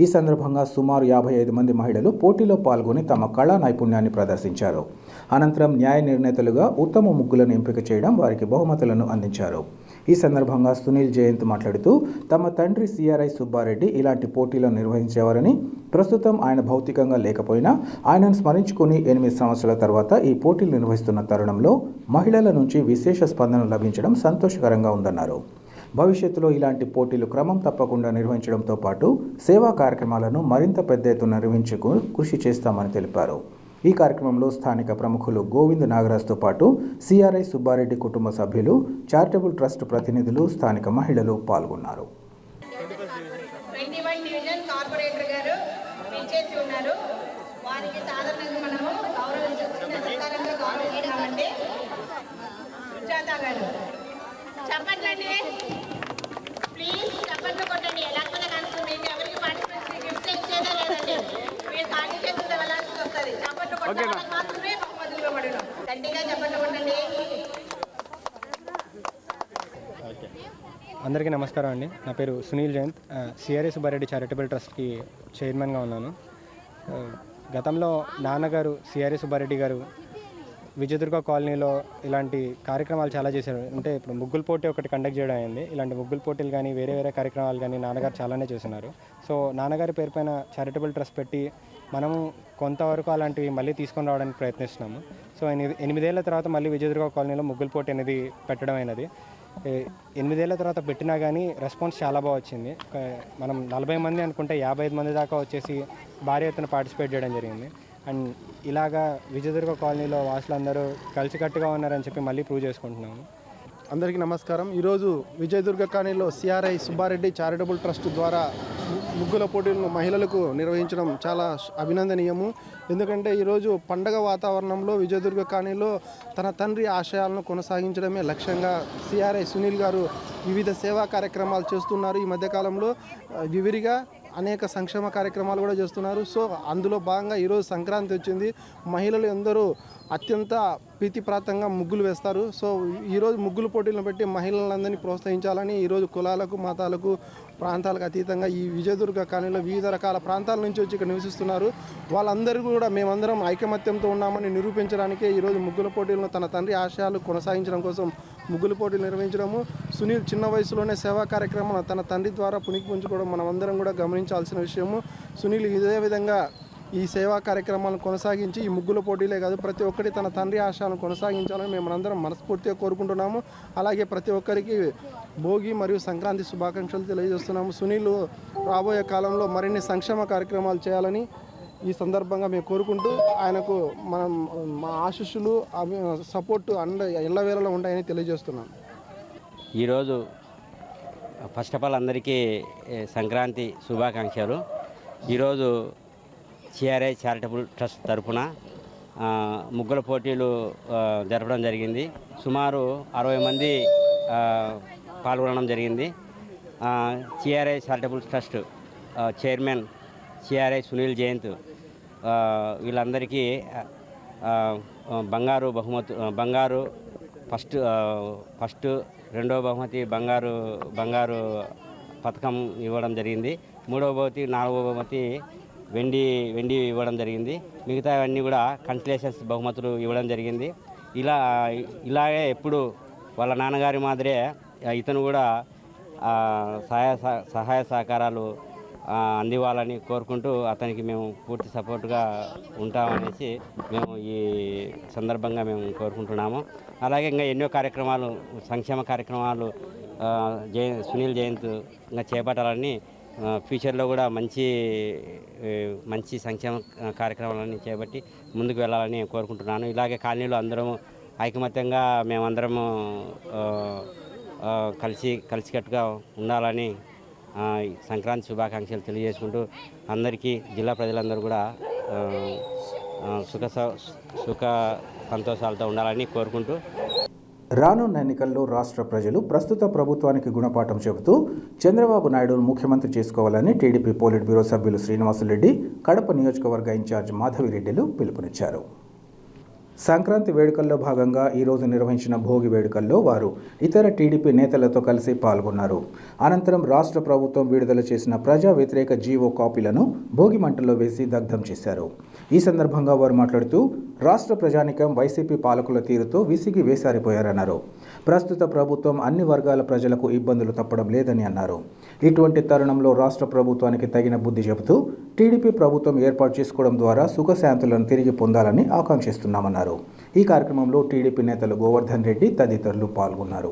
ఈ సందర్భంగా సుమారు 55 మంది మహిళలు పోటీలో పాల్గొని తమ కళా నైపుణ్యాన్ని ప్రదర్శించారు. అనంతరం న్యాయ నిర్ణేతలుగా ఉత్తమ ముగ్గులను ఎంపిక చేయడం, వారికి బహుమతులను అందించారు. ఈ సందర్భంగా సునీల్ జయంత్ మాట్లాడుతూ తమ తండ్రి సిఆర్ఐ సుబ్బారెడ్డి ఇలాంటి పోటీలను నిర్వహించేవారని, ప్రస్తుతం ఆయన భౌతికంగా లేకపోయినా ఆయనను స్మరించుకుని 8 సంవత్సరాల తర్వాత ఈ పోటీలు నిర్వహిస్తున్న తరుణంలో మహిళల నుంచి విశేష స్పందన లభించడం సంతోషకరంగా ఉందన్నారు. భవిష్యత్తులో ఇలాంటి పోటీలు క్రమం తప్పకుండా నిర్వహించడంతో పాటు సేవా కార్యక్రమాలను మరింత పెద్ద ఎత్తున నిర్వహించుకు కృషి చేస్తామని తెలిపారు. ఈ కార్యక్రమంలో స్థానిక ప్రముఖులు గోవింద్ నాగరాజ్తో పాటు సిఆర్ఐ సుబ్బారెడ్డి కుటుంబ సభ్యులు, చారిటబుల్ ట్రస్ట్ ప్రతినిధులు, స్థానిక మహిళలు పాల్గొన్నారు. ప్లీజ్ చప్పట్లు కొట్టండి. లేకపోతే కనుక మీకు ఎవరికి పార్టిసిపేట్స్ గిఫ్ట్స్ ఇచ్చేదే లేదండి. మీరు ఖాళీ చేతులతో వెళ్ళాల్సి వస్తుంది. చప్పట్లు కొట్టడానికి మాత్రమే బహుమతులు ఇవ్వబడును. గట్టిగా చప్పట్లు కొట్టండి. అందరికీ నమస్కారం అండి. నా పేరు సునీల్ జయంత్. సిఆర్ఐ సుబ్బారెడ్డి చారిటబుల్ ట్రస్ట్కి చైర్మన్గా ఉన్నాను. గతంలో నాన్నగారు సిఆర్ఐ సుబ్బారెడ్డి గారు విజయదుర్గ కాలనీలో ఇలాంటి కార్యక్రమాలు చాలా చేశారు. అంటే ఇప్పుడు ముగ్గుల పోటీ ఒకటి కండక్ట్ చేయడం అయింది. ఇలాంటి ముగ్గుల పోటీలు కానీ వేరే కార్యక్రమాలు కానీ నాన్నగారు చాలానే చేస్తున్నారు. సో నాన్నగారి పేరు పైన చారిటబుల్ ట్రస్ట్ పెట్టి మనము కొంతవరకు అలాంటివి మళ్ళీ తీసుకొని రావడానికి ప్రయత్నిస్తున్నాము. సో 8 ఏళ్ల తర్వాత మళ్ళీ విజయదుర్గ కాలనీలో ముగ్గుల పోటీ అనేది పెట్టడం అయినది. 8 ఏళ్ల తర్వాత పెట్టినా కానీ రెస్పాన్స్ చాలా బాగా వచ్చింది. మనం 40 మంది అనుకుంటే 55 మంది దాకా వచ్చేసి భారీ ఎత్తున పార్టిసిపేట్ చేయడం జరిగింది. అండ్ ఇలాగా విజయదుర్గ కాలనీలో వాసులందరూ కలిసికట్టుగా ఉన్నారని చెప్పి మళ్ళీ ప్రూవ్ చేసుకుంటున్నాము. అందరికీ నమస్కారం. ఈరోజు విజయదుర్గ కాలనీలో సిఆర్ఐ సుబ్బారెడ్డి చారిటబుల్ ట్రస్ట్ ద్వారా ముగ్గుల పోటీలను మహిళలకు నిర్వహించడం చాలా అభినందనీయము. ఎందుకంటే ఈరోజు పండగ వాతావరణంలో విజయదుర్గ కాలనీలో తన తండ్రి ఆశయాలను కొనసాగించడమే లక్ష్యంగా సిఆర్ఐ సునీల్ గారు వివిధ సేవా కార్యక్రమాలు చేస్తున్నారు. ఈ మధ్యకాలంలో విరివిగా అనేక సంక్షేమ కార్యక్రమాలు కూడా చేస్తున్నారు. సో అందులో భాగంగా ఈరోజు సంక్రాంతి వచ్చింది. మహిళలు అందరూ అత్యంత ప్రీతిప్రాతంగా ముగ్గులు వేస్తారు. సో ఈరోజు ముగ్గులు పోటీలను పెట్టి మహిళలందరినీ ప్రోత్సహించాలని ఈరోజు కులాలకు, మతాలకు, ప్రాంతాలకు అతీతంగా ఈ విజయదుర్గ కాలనీలో వివిధ రకాల ప్రాంతాల నుంచి వచ్చి ఇక్కడ నివసిస్తున్నారు. వాళ్ళందరూ కూడా మేమందరం ఐకమత్యంతో ఉన్నామని నిరూపించడానికే ఈరోజు ముగ్గుల పోటీలను తన తండ్రి ఆశయాలు కొనసాగించడం కోసం ముగ్గుల పోటీలు నిర్వహించడము. సునీల్ చిన్న వయసులోనే సేవా కార్యక్రమం తన తండ్రి ద్వారా పుణికిపుంజుకోవడం మనమందరం కూడా గమనించాల్సిన విషయము. సునీల్ ఇదే విధంగా ఈ సేవా కార్యక్రమాలను కొనసాగించి ఈ ముగ్గుల పోటీలే కాదు ప్రతి ఒక్కటి తన తండ్రి ఆశయాలను కొనసాగించాలని మేమందరం మనస్ఫూర్తిగా కోరుకుంటున్నాము. అలాగే ప్రతి ఒక్కరికి భోగి మరియు సంక్రాంతి శుభాకాంక్షలు తెలియజేస్తున్నాము. సునీల్ రాబోయే కాలంలో మరిన్ని సంక్షేమ కార్యక్రమాలు చేయాలని ఈ సందర్భంగా మేము కోరుకుంటూ ఆయనకు మా ఆశీస్సులు సపోర్టు ఎల్లవేళలో ఉంటాయని తెలియజేస్తున్నాం. ఈరోజు ఫస్ట్ ఆఫ్ ఆల్ అందరికీ సంక్రాంతి శుభాకాంక్షలు. ఈరోజు సిఆర్ఐ చారిటబుల్ ట్రస్ట్ తరఫున ముగ్గుల పోటీలు జరపడం జరిగింది. సుమారు 60 మంది పాల్గొనడం జరిగింది. CRI charitable trust chairman CRI Sunil Jayant వీళ్ళందరికీ బంగారు ఫస్ట్ రెండవ బహుమతి బంగారు పథకం ఇవ్వడం జరిగింది. మూడవ బహుమతి, నాలుగవ బహుమతి వెండి ఇవ్వడం జరిగింది. మిగతా అన్నీ కూడా కన్సలేషన్స్ బహుమతులు ఇవ్వడం జరిగింది. ఇలాగే ఎప్పుడు వాళ్ళ నాన్నగారి మాదిరే ఇతను కూడా సహాయ సహకారాలు అందివ్వాలని కోరుకుంటూ అతనికి మేము పూర్తి సపోర్ట్గా ఉంటామనేసి మేము ఈ సందర్భంగా మేము కోరుకుంటున్నాము. అలాగే ఇంకా ఎన్నో కార్యక్రమాలు, సంక్షేమ కార్యక్రమాలు సునీల్ జయంత్ ఇంకా చేపట్టాలని, ఫ్యూచర్లో కూడా మంచి సంక్షేమ కార్యక్రమాలన్నీ చేపట్టి ముందుకు వెళ్ళాలని కోరుకుంటున్నాను. ఇలాగే కాలనీలో అందరము ఐకమత్యంగా మేమందరము కలిసికట్టుగా ఉండాలని సంక్రాంతి శుభాకాంక్షలు తెలియజేసుకుంటూ అందరికీ జిల్లా ప్రజలందరూ కూడా సుఖ సంతోషాలతో ఉండాలని కోరుకుంటూ రానున్న ఎన్నికల్లో రాష్ట్ర ప్రజలు ప్రస్తుత ప్రభుత్వానికి గుణపాఠం చెబుతూ చంద్రబాబు నాయుడును ముఖ్యమంత్రి చేసుకోవాలని టీడీపీ పోలిట్ బ్యూరో సభ్యులు శ్రీనివాసులరెడ్డి, కడప నియోజకవర్గ ఇన్ఛార్జ్ మాధవిరెడ్డిలు పిలుపునిచ్చారు. సంక్రాంతి వేడుకల్లో భాగంగా ఈరోజు నిర్వహించిన భోగి వేడుకల్లో వారు ఇతర టీడీపీ నేతలతో కలిసి పాల్గొన్నారు. అనంతరం రాష్ట్ర ప్రభుత్వం విడుదల చేసిన ప్రజా వ్యతిరేక జీవో కాపీలను భోగి మంటల్లో వేసి దగ్ధం చేశారు. ఈ సందర్భంగా వారు మాట్లాడుతూ రాష్ట్ర ప్రజానికం వైసీపీ పాలకుల తీరుతో విసిగి వేసారిపోయారన్నారు. ప్రస్తుత ప్రభుత్వం అన్ని వర్గాల ప్రజలకు ఇబ్బందులు తప్పడం లేదని అన్నారు. ఇటువంటి తరుణంలో రాష్ట్ర ప్రభుత్వానికి తగిన బుద్ధి చెబుతూ టీడీపీ ప్రభుత్వం ఏర్పాటు చేసుకోవడం ద్వారా సుఖశాంతులను తిరిగి పొందాలని ఆకాంక్షిస్తున్నామన్నారు. ఈ కార్యక్రమంలో టీడీపీ నేతలు గోవర్ధన్ రెడ్డి తదితరులు పాల్గొన్నారు.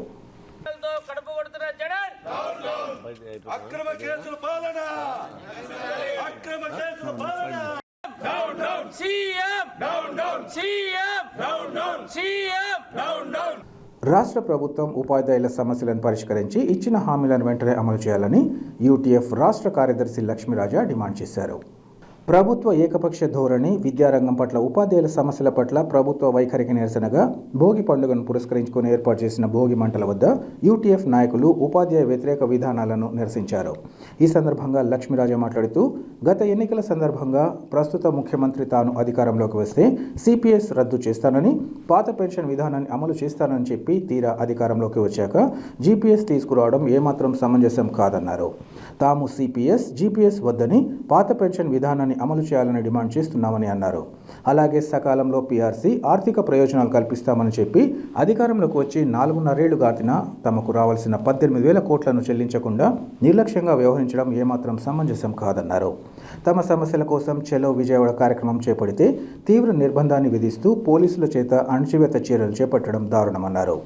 రాష్ట్ర ప్రభుత్వం ఉపాధ్యాయుల సమస్యలను పరిష్కరించి ఇచ్చిన హామీలను వెంటనే అమలు చేయాలని యూటీఎఫ్ రాష్ట్ర కార్యదర్శి లక్ష్మీరాజా డిమాండ్ చేశారు. ప్రభుత్వ ఏకపక్ష ధోరణి, విద్యారంగం పట్ల ఉపాధ్యాయుల సమస్యల పట్ల ప్రభుత్వ వైఖరికి నిరసనగా భోగి పండుగను పురస్కరించుకుని ఏర్పాటు చేసిన భోగి మంటల వద్ద యూటీఎఫ్ నాయకులు ఉపాధ్యాయ వ్యతిరేక విధానాలను నిరసించారు. ఈ సందర్భంగా లక్ష్మీరాజా మాట్లాడుతూ గత ఎన్నికల సందర్భంగా ప్రస్తుత ముఖ్యమంత్రి తాను అధికారంలోకి వస్తే సిపిఎస్ రద్దు చేస్తానని, పాత పెన్షన్ విధానాన్ని అమలు చేస్తానని చెప్పి తీరా అధికారంలోకి వచ్చాక జీపీఎస్ తీసుకురావడం ఏమాత్రం సమంజసం కాదన్నారు. తాము సిపిఎస్, జీపీఎస్ వద్దని పాత పెన్షన్ విధానాన్ని అమలు చేయాలని డిమాండ్ చేస్తున్నామని అన్నారు. అలాగే సకాలంలో పీఆర్సీ ఆర్థిక ప్రయోజనాలు కల్పిస్తామని చెప్పి అధికారంలోకి వచ్చి 4.5 ఏళ్లు దాటినా తమకు రావాల్సిన 18,000 కోట్లను చెల్లించకుండా నిర్లక్ష్యంగా వ్యవహరించడం ఏమాత్రం సమంజసం కాదన్నారు. తమ సమస్యల కోసం చెలో విజయవాడ కార్యక్రమం చేపడితే తీవ్ర నిర్బంధాన్ని విధిస్తూ పోలీసుల చేత అణచివేత చర్యలు చేపట్టడం దారుణమన్నారు.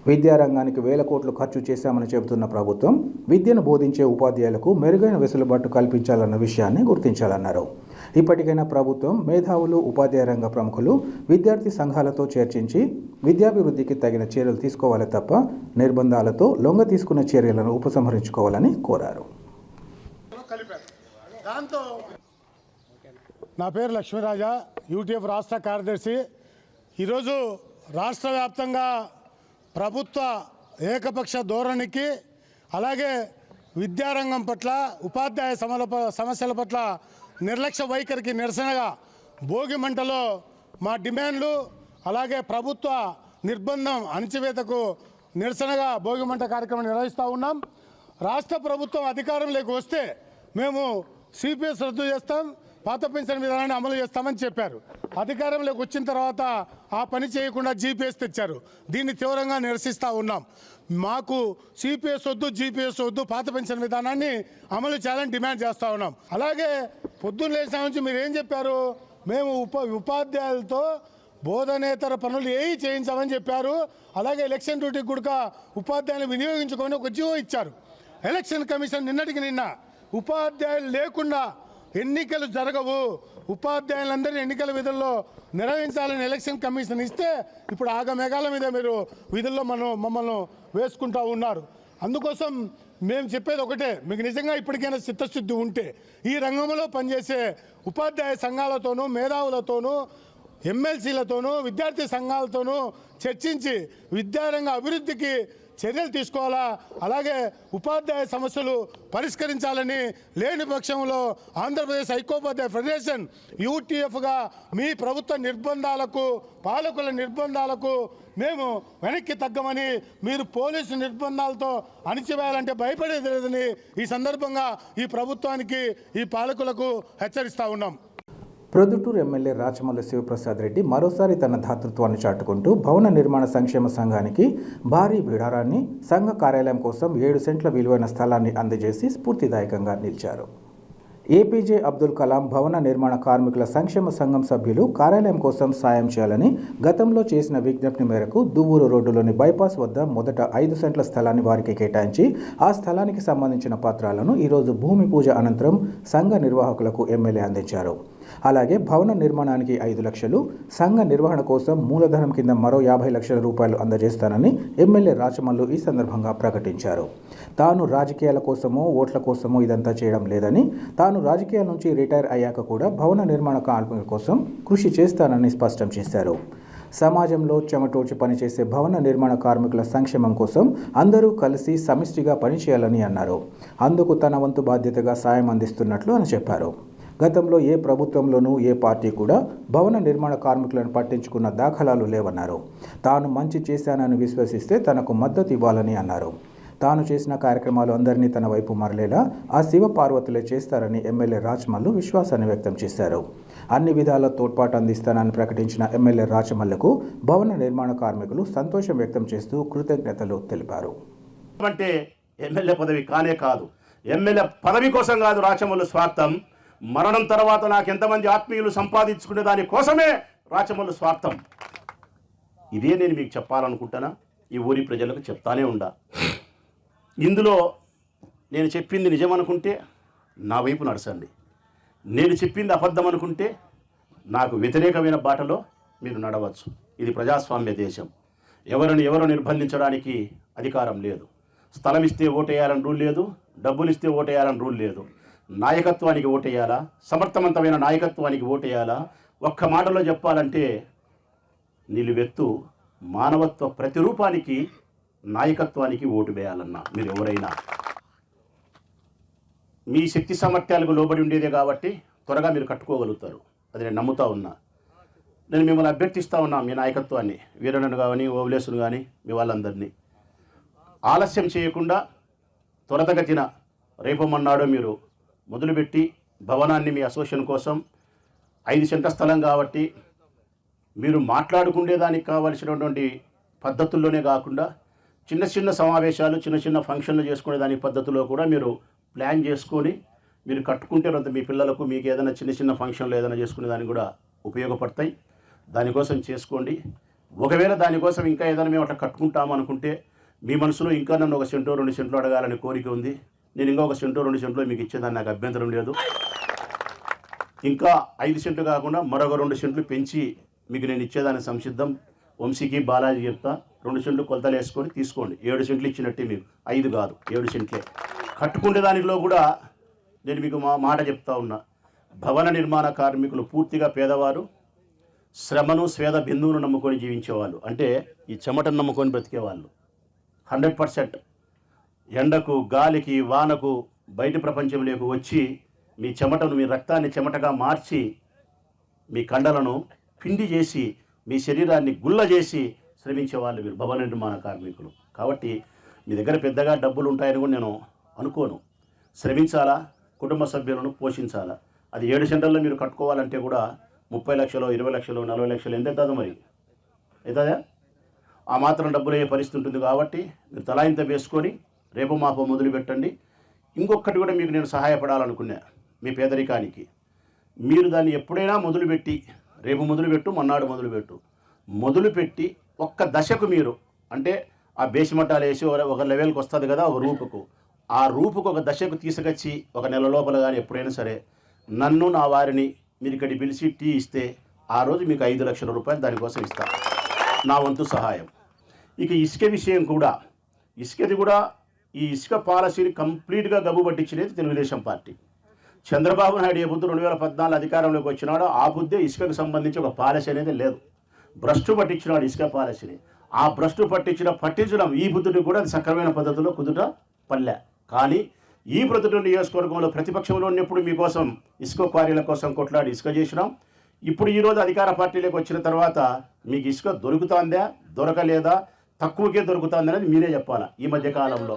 విద్యారంగానికి 1,000 కోట్లు ఖర్చు చేశామని చెబుతున్న ప్రభుత్వం విద్యను బోధించే ఉపాధ్యాయులకు మెరుగైన వెసులుబాటు కల్పించాలన్న విషయాన్ని గుర్తించాలన్నారు. ఇప్పటికైనా ప్రభుత్వం మేధావులు, ఉపాధ్యాయ రంగ ప్రముఖులు, విద్యార్థి సంఘాలతో చర్చించి విద్యాభివృద్ధికి తగిన చర్యలు తీసుకోవాలి తప్ప నిర్బంధాలతో లొంగ తీసుకున్న చర్యలను ఉపసంహరించుకోవాలని కోరారు. నా పేరు లక్ష్మీరాజా, యూటీఎఫ్ రాష్ట్ర కార్యదర్శి. ఈరోజు రాష్ట్ర వ్యాప్తంగా ప్రభుత్వ ఏకపక్ష ధోరణికి, అలాగే విద్యారంగం పట్ల, ఉపాధ్యాయ సమస్యల పట్ల నిర్లక్ష్య వైఖరికి నిరసనగా భోగి మంటలో మా డిమాండ్లు, అలాగే ప్రభుత్వ నిర్బంధం, అణచివేతకు నిరసనగా భోగి మంట కార్యక్రమం నిర్వహిస్తూ ఉన్నాం. రాష్ట్ర ప్రభుత్వం అధికారంలోకి వస్తే మేము సిపిఎస్ రద్దు చేస్తాం, పాత పెన్షన్ విధానాన్ని అమలు చేస్తామని చెప్పారు. అధికారంలోకి వచ్చిన తర్వాత ఆ పని చేయకుండా జీపీఎస్ తెచ్చారు. దీన్ని తీవ్రంగా నిరసిస్తూ ఉన్నాం. మాకు సిపిఎస్ వద్దు, జీపీఎస్ వద్దు, పాత పెన్షన్ విధానాన్ని అమలు చేయాలని డిమాండ్ చేస్తూ ఉన్నాం. అలాగే పొద్దున్న లేచిన నుంచి మీరు ఏం చెప్పారు? మేము ఉపాధ్యాయులతో బోధనేతర పనులు ఏవి చేయించామని చెప్పారు. అలాగే ఎలక్షన్ డ్యూటీకి కూడా ఉపాధ్యాయులు వినియోగించుకొని ఒక జీవో ఇచ్చారు. ఎలక్షన్ కమిషన్ నిన్నటికి నిన్న ఉపాధ్యాయులు లేకుండా ఎన్నికలు జరగవు, ఉపాధ్యాయులందరినీ ఎన్నికల విధుల్లో నిర్వహించాలని ఎలక్షన్ కమిషన్ ఇస్తే ఇప్పుడు ఆగమేఘాల మీద మీరు విధుల్లో మమ్మల్ని వేసుకుంటూ ఉన్నారు. అందుకోసం మేము చెప్పేది ఒకటే, మీకు నిజంగా ఇప్పటికైనా చిత్తశుద్ధి ఉంటే ఈ రంగంలో పనిచేసే ఉపాధ్యాయ సంఘాలతోనూ, మేధావులతోనూ, ఎమ్మెల్సీలతోనూ, విద్యార్థి సంఘాలతోనూ చర్చించి విద్యారంగ అభివృద్ధికి చర్యలు తీసుకోవాలా. అలాగే ఉపాధ్యాయ సమస్యలు పరిష్కరించాలని, లేని పక్షంలో ఆంధ్రప్రదేశ్ ఐకోపాధ్యాయ ఫెడరేషన్ యూటీఎఫ్గా మీ ప్రభుత్వ నిర్బంధాలకు, పాలకుల నిర్బంధాలకు మేము వెనక్కి తగ్గమని, మీరు పోలీసు నిర్బంధాలతో అణిచివేయాలంటే భయపడేది లేదని ఈ సందర్భంగా ఈ ప్రభుత్వానికి, ఈ పాలకులకు హెచ్చరిస్తూ ఉన్నాం. ప్రొద్దుటూరు ఎమ్మెల్యే రాచమల్లి శివప్రసాద్ రెడ్డి మరోసారి తన ధాతృత్వాన్ని చాటుకుంటూ భవన నిర్మాణ సంక్షేమ సంఘానికి భారీ బిడారాన్ని, సంఘ కార్యాలయం కోసం 7 సెంట్ల విలువైన స్థలాన్ని అందజేసి స్ఫూర్తిదాయకంగా నిలిచారు. ఏపీజే అబ్దుల్ కలాం భవన నిర్మాణ కార్మికుల సంక్షేమ సంఘం సభ్యులు కార్యాలయం కోసం సాయం చేయాలని గతంలో చేసిన విజ్ఞప్తి మేరకు దువ్వూరు రోడ్డులోని బైపాస్ వద్ద మొదట 5 సెంట్ల స్థలాన్ని వారికి కేటాయించి ఆ స్థలానికి సంబంధించిన పత్రాలను ఈరోజు భూమి పూజ అనంతరం సంఘ నిర్వాహకులకు ఎమ్మెల్యే అందించారు. అలాగే భవన నిర్మాణానికి 5 లక్షలు, సంఘ నిర్వహణ కోసం మూలధనం కింద మరో 50 లక్షల రూపాయలు అందజేస్తానని ఎమ్మెల్యే రాచమల్లు ఈ సందర్భంగా ప్రకటించారు. తాను రాజకీయాల కోసమో, ఓట్ల కోసమో ఇదంతా చేయడం లేదని, తాను రాజకీయాల నుంచి రిటైర్ అయ్యాక కూడా భవన నిర్మాణ కార్మికుల కోసం కృషి చేస్తానని స్పష్టం చేశారు. సమాజంలో చెమటోడ్చి పనిచేసే భవన నిర్మాణ కార్మికుల సంక్షేమం కోసం అందరూ కలిసి సమిష్టిగా పనిచేయాలని అన్నారు. అందుకు తన వంతు బాధ్యతగా సాయం అందిస్తున్నట్లు అని చెప్పారు. గతంలో ఏ ప్రభుత్వంలోనూ ఏ పార్టీ కూడా భవన నిర్మాణ కార్మికులను పట్టించుకున్న దాఖలాలు లేవన్నారు. తాను మంచి చేశానని విశ్వసిస్తే తనకు మద్దతు ఇవ్వాలని అన్నారు. తాను చేసిన కార్యక్రమాలు అందరినీ తన వైపు మరలేలా ఆ శివపార్వతులే చేస్తారని ఎమ్మెల్యే రాచమల్లు విశ్వాసాన్ని వ్యక్తం చేశారు. అన్ని విధాల తోడ్పాటు అందిస్తానని ప్రకటించిన ఎమ్మెల్యే రాచమల్లుకు భవన నిర్మాణ కార్మికులు సంతోషం వ్యక్తం చేస్తూ కృతజ్ఞతలు తెలిపారు. అంటే ఎమ్మెల్యే పదవి కానే కాదు, ఎమ్మెల్యే పదవి కోసం కాదు రాచమల్లు స్వార్థం. మరణం తర్వాత నాకు ఎంతమంది ఆత్మీయులు సంపాదించుకునే దాని కోసమే రాచమల్లు స్వార్థం. ఇదే నేను మీకు చెప్పాలనుకుంటున్నా, ఈ ఊరి ప్రజలకు చెప్తానే ఉండా. ఇందులో నేను చెప్పింది నిజం అనుకుంటే నా వైపు నడచండి, నేను చెప్పింది అబద్ధం అనుకుంటే నాకు వ్యతిరేకమైన బాటలో మీరు నడవచ్చు. ఇది ప్రజాస్వామ్య దేశం. ఎవరు నిర్బంధించడానికి అధికారం లేదు. స్థలం ఇస్తే ఓటేయాలని రూల్ లేదు, డబ్బులు ఇస్తే ఓటేయాలని రూల్ లేదు. నాయకత్వానికి ఓటేయాలా, సమర్థవంతమైన నాయకత్వానికి ఓటేయాలా? ఒక్క మాటలో చెప్పాలంటే నిలువెత్తు మానవత్వ ప్రతిరూపానికి నాయకత్వానికి ఓటు వేయాలన్నా మీరు ఎవరైనా మీ శక్తి సామర్థ్యాలకు లోబడి ఉండేదే కాబట్టి త్వరగా మీరు కట్టుకోగలుగుతారు. అది నేను నమ్ముతా ఉన్నా. నేను మిమ్మల్ని అభ్యర్థిస్తూ ఉన్నా, మీ నాయకత్వాన్ని, వీరన్నను కానీ ఓవలేసును కానీ మీ వాళ్ళందరినీ ఆలస్యం చేయకుండా త్వరతగతిన రేపమన్నాడు మీరు మొదలుపెట్టి భవనాన్ని మీ అసోసియేషన్ కోసం 5 సెంట్ల స్థలం కాబట్టి మీరు మాట్లాడుకునేదానికి కావలసినటువంటి పద్ధతుల్లోనే కాకుండా చిన్న చిన్న సమావేశాలు, చిన్న చిన్న ఫంక్షన్లు చేసుకునే దాని పద్ధతిలో కూడా మీరు ప్లాన్ చేసుకొని మీరు కట్టుకుంటే మీ పిల్లలకు మీకు ఏదైనా చిన్న చిన్న ఫంక్షన్లు ఏదైనా చేసుకునే దానికి కూడా ఉపయోగపడతాయి. దానికోసం చేసుకోండి. ఒకవేళ దానికోసం ఇంకా ఏదైనా మేము అట్లా కట్టుకుంటాము అనుకుంటే మీ మనసులో ఇంకా నన్ను 1 సెంటో 2 సెంట్లు అడగాలని కోరిక ఉంది, నేను ఇంకా 1 సెంటో 2 సెంట్లో మీకు ఇచ్చేదాన్ని నాకు అభ్యంతరం లేదు. ఇంకా 5 సెంట్లు కాకుండా మరొక 2 సెంట్లు పెంచి మీకు నేను ఇచ్చేదాన్ని సంసిద్ధం. వంశీకి బాలాజీ చెప్తా, 2 సెంట్లు కొలతలు వేసుకొని తీసుకోండి. 7 సెంట్లు ఇచ్చినట్టే మీకు, 5 కాదు 7 సెంట్లే. కట్టుకునే దానిలో కూడా నేను మీకు మాట చెప్తా ఉన్నా. భవన నిర్మాణ కార్మికులు పూర్తిగా పేదవారు, శ్రమను స్వేద బిందువును నమ్ముకొని జీవించేవాళ్ళు, అంటే ఈ చెమటను నమ్ముకొని బ్రతికేవాళ్ళు. 100% ఎండకు, గాలికి, వానకు, బయట ప్రపంచంలోకి వచ్చి మీ చెమటను, మీ రక్తాన్ని చెమటగా మార్చి మీ కండలను పిండి చేసి మీ శరీరాన్ని గుల్ల చేసి శ్రమించేవాళ్ళు మీరు భవన నిర్మాణ కార్మికులు. కాబట్టి మీ దగ్గర పెద్దగా డబ్బులు ఉంటాయని కూడా నేను అనుకోను. శ్రమించాలా, కుటుంబ సభ్యులను పోషించాలా. అది 7 సెంటర్లో మీరు కట్టుకోవాలంటే కూడా 30 లక్షలు, 20 లక్షలు, 40 లక్షలు ఎంత అవుతుందో మరి అవుతుందా? ఆ మాత్రం డబ్బులు అయ్యే పరిస్థితి ఉంటుంది. కాబట్టి మీరు తలా ఇంత వేసుకొని రేపు మాపో మొదలు పెట్టండి. ఇంకొకటి కూడా మీకు నేను సహాయపడాలనుకున్నా, మీ పేదరికానికి. మీరు దాన్ని ఎప్పుడైనా మొదలుపెట్టి, రేపు మొదలుపెట్టు, మన్నాడు మొదలుపెట్టి ఒక్క దశకు మీరు, అంటే ఆ బేసిమట్టాలు వేసి ఒక లెవెల్కి వస్తుంది కదా, ఒక రూపుకు, ఆ రూపుకు ఒక దశకు తీసుకొచ్చి 1 నెల లోపల కానీ ఎప్పుడైనా సరే నన్ను, నా వారిని మీరు ఇక్కడికి పిలిచి టీ ఇస్తే ఆ రోజు మీకు 5 లక్షల రూపాయలు దానికోసం ఇస్తాను, నా వంతు సహాయం. ఇక ఇసుక విషయం కూడా, ఇసుకది కూడా ఈ ఇసుక పాలసీని కంప్లీట్గా గబ్బు పట్టించినది తెలుగుదేశం పార్టీ. చంద్రబాబు నాయుడు ఏ బుద్ధి 2014 అధికారంలోకి వచ్చినాడో ఆ బుద్ధే ఇసుకకు సంబంధించి ఒక పాలసీ అనేది లేదు. భ్రష్టు పట్టించినాడు ఇసుక పాలసీని. ఆ భ్రష్టు పట్టించడం ఈ బుద్ధుడికి కూడా అది సక్రమైన పద్ధతిలో కుదుట పల్లె. కానీ ఈ ప్రొద్దుటూరు నియోజకవర్గంలో ప్రతిపక్షంలో ఉన్నప్పుడు మీకోసం ఇసుక క్వారీల కోసం కొట్లాడి ఇసుక చేసినాం. ఇప్పుడు ఈరోజు అధికార పార్టీలోకి వచ్చిన తర్వాత మీకు ఇసుక దొరుకుతుందా, దొరకలేదా, తక్కువకే దొరుకుతుంది అనేది మీరే చెప్పాలా. ఈ మధ్యకాలంలో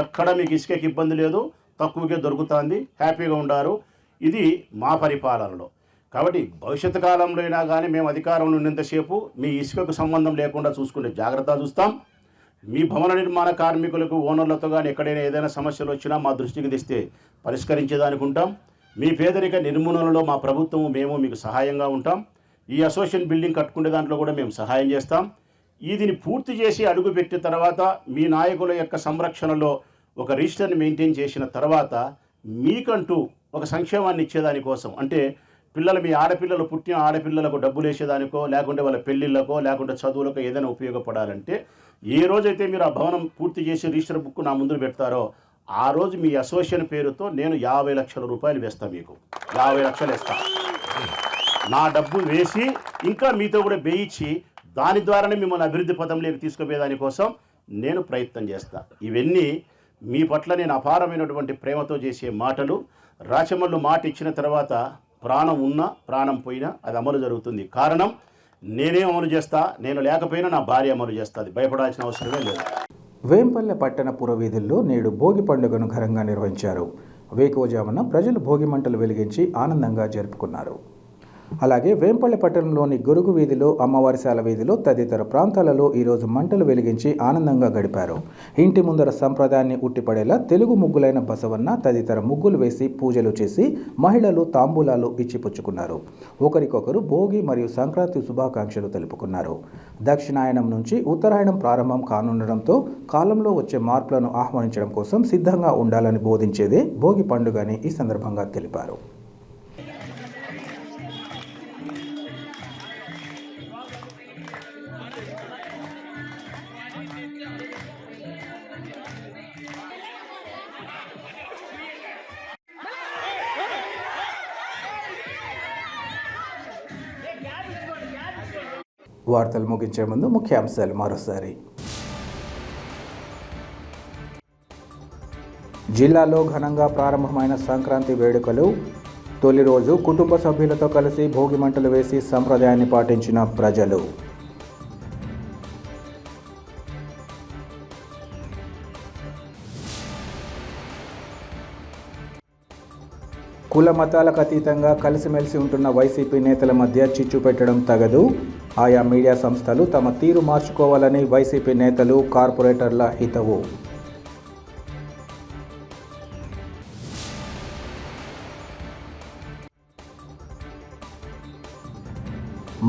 ఎక్కడ మీకు ఇసుకకి ఇబ్బంది లేదు, తక్కువకే దొరుకుతుంది, హ్యాపీగా ఉండారు. ఇది మా పరిపాలనలో. కాబట్టి భవిష్యత్తు కాలంలో అయినా కానీ మేము అధికారంలో ఉన్నంతసేపు మీ ఇసుకకు సంబంధం లేకుండా చూసుకునే జాగ్రత్త చూస్తాం. మీ భవన నిర్మాణ కార్మికులకు, ఓనర్లతో కానీ ఎక్కడైనా ఏదైనా సమస్యలు వచ్చినా మా దృష్టికి తెస్తే పరిష్కరించేదానికి ఉంటాం. మీ పేదరిక నిర్మూలనలో మా ప్రభుత్వము, మేము మీకు సహాయంగా ఉంటాం. ఈ అసోసియేషన్ బిల్డింగ్ కట్టుకునే దాంట్లో కూడా మేము సహాయం చేస్తాం. దీన్ని పూర్తి చేసి అడుగుపెట్టిన తర్వాత మీ నాయకుల యొక్క సంరక్షణలో ఒక రిజిస్టర్ని మెయింటైన్ చేసిన తర్వాత మీకంటూ ఒక సంక్షేమాన్ని ఇచ్చేదానికోసం, అంటే పిల్లలు, మీ ఆడపిల్లలు, పుట్టిన ఆడపిల్లలకు డబ్బులు వేసేదానికో, లేకుంటే వాళ్ళ పెళ్ళిళ్ళకో, లేకుంటే చదువులకో ఏదైనా ఉపయోగపడాలంటే ఏ రోజైతే మీరు ఆ భవనం పూర్తి చేసి రిజిస్టర్ బుక్ నా ముందు పెడతారో ఆ రోజు మీ అసోసియేషన్ పేరుతో నేను 50 లక్షల రూపాయలు వేస్తాను. మీకు 50 లక్షలు వేస్తాను. నా డబ్బు వేసి ఇంకా మీతో కూడా వేయించి దాని ద్వారానే మిమ్మల్ని అభివృద్ధి పథంలోకి తీసుకుపోయేదానికోసం నేను ప్రయత్నం చేస్తాను. ఇవన్నీ మీ పట్ల నేను అపారమైనటువంటి ప్రేమతో చేసే మాటలు. రాచమల్లు మాట ఇచ్చిన తర్వాత ప్రాణం ఉన్నా ప్రాణం పోయినా అది అమలు జరుగుతుంది. కారణం నేనే అమలు చేస్తా, నేను లేకపోయినా నా భార్య అమలు చేస్తుంది. భయపడాల్సిన అవసరమే లేదు. వేంపల్లె పట్టణ పురవీధుల్లో నేడు భోగి పండుగను ఘనంగా నిర్వహించారు. వేకువజామున ప్రజలు భోగి మంటలు వెలిగించి ఆనందంగా జరుపుకున్నారు. అలాగే వేంపల్లె పట్టణంలోని గొరుగు వీధిలో, అమ్మవారిశాల వీధిలో తదితర ప్రాంతాలలో ఈరోజు మంటలు వెలిగించి ఆనందంగా గడిపారు. ఇంటి ముందర సంప్రదాయాన్ని ఉట్టిపడేలా తెలుగు ముగ్గులైన బసవన్న తదితర ముగ్గులు వేసి పూజలు చేసి మహిళలు తాంబూలాలు ఇచ్చిపుచ్చుకున్నారు. ఒకరికొకరు భోగి మరియు సంక్రాంతి శుభాకాంక్షలు తెలుపుకున్నారు. దక్షిణాయనం నుంచి ఉత్తరాయణం ప్రారంభం కానుండడంతో కాలంలో వచ్చే మార్పులను ఆహ్వానించడం కోసం సిద్ధంగా ఉండాలని బోధించేదే భోగి పండుగ అని ఈ సందర్భంగా తెలిపారు. వార్తలు ముగించే ముందు ముఖ్యాంశాలు మరోసారి. జిల్లాలో ఘనంగా ప్రారంభమైన సంక్రాంతి వేడుకలు. తొలి రోజు కుటుంబ సభ్యులతో కలిసి భోగి మంటలు వేసి సంప్రదాయాన్ని పాటించిన ప్రజలు. కుల మతాలకు అతీతంగా కలిసిమెలిసి ఉంటున్న వైసీపీ నేతల మధ్య చిచ్చు పెట్టడం తగదు. ఆయా మీడియా సంస్థలు తమ తీరు మార్చుకోవాలని వైసీపీ నేతలు, కార్పొరేటర్ల హితవు.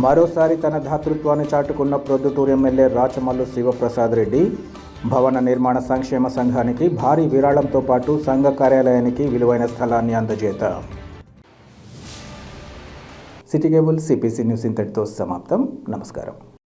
మరోసారి తన ధాతృత్వాన్ని చాటుకున్న ప్రొద్దుటూరు ఎమ్మెల్యే రాచమల్లు శివప్రసాద్ రెడ్డి. భవన నిర్మాణ సంక్షేమ సంఘానికి భారీ విరాళంతో పాటు సంఘ కార్యాలయానికి విలువైన స్థలాన్ని అందజేత. సిటీ కేబుల్ సిపిసి న్యూస్ ఇంతటితో సమాప్తం. నమస్కారం.